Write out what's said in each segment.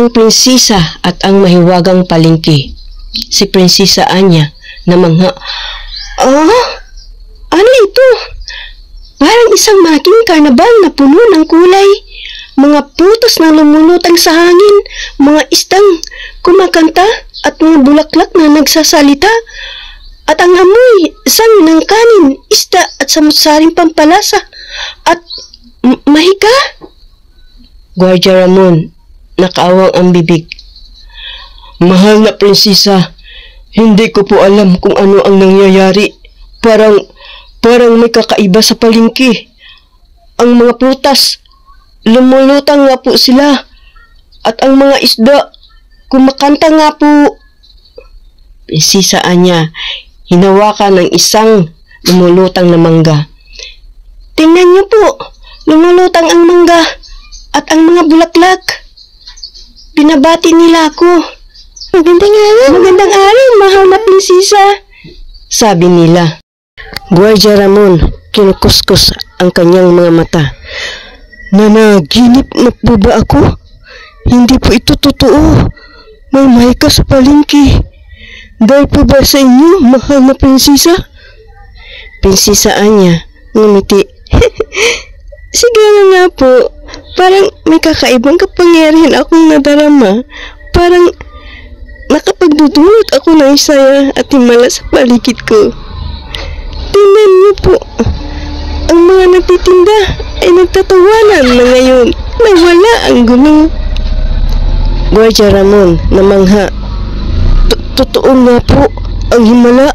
ang prinsesa at ang mahiwagang palengke. Si Prinsesa Anya namangha. Ah, ano ito? Parang isang malaking karnabal na puno ng kulay. Mga prutas na lumulutang sa hangin, mga isdang kumakanta at mga bulaklak na nagsasalita. At ang amoy, isang ng kanin, isda at samut-saring pampalasa. At mahika? Guardia Ramon, nakaawang ang bibig. Mahal na prinsesa, hindi ko po alam kung ano ang nangyayari. Parang may kakaiba sa palengke. Ang mga prutas, lumulutang nga po sila. At ang mga isda, kumakanta nga po. Prinsesa Anya, hinawakan ng isang lumulutang na mangga. Tingnan niyo po, lumulutang ang mangga at ang mga bulaklak. Binabati nila ako. Magandang araw, mahal na prinsesa, sabi nila. Guardia Ramon, kinukuskus ang kanyang mga mata. Nanaginip na po ba ako? Hindi po ito totoo. May mahika sa palengke. Dahil po ba sa inyo, mahal na prinsesa? Prinsesa Anya, ngumiti. Siguro nga po, parang may kakaibang kapangyarihan akong nadarama. Parang nakapagdudulot ako ng saya at himala sa paligid ko. Tingnan niyo po, ang mga nagtitinda ay nagtatawanan na ngayon. Nawala ang gulo. Guardia Ramon, namangha. Totoo nga po, ang himala.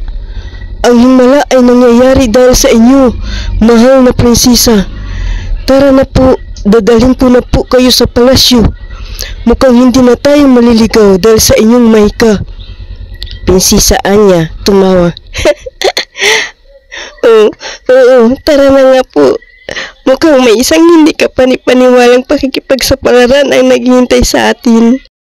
Ang himala ay nangyayari dahil sa inyo, mahal na prinsesa. Tara na po, dadalhin ko na po kayo sa palasyo. Mukhang hindi na tayo maliligaw dahil sa inyong mahika. Prinsesa Anya tumawa. Oo, tara na nga po. Mukhang may isang hindi ka panipaniwalang pakikipagsapalaran ang naghihintay sa atin.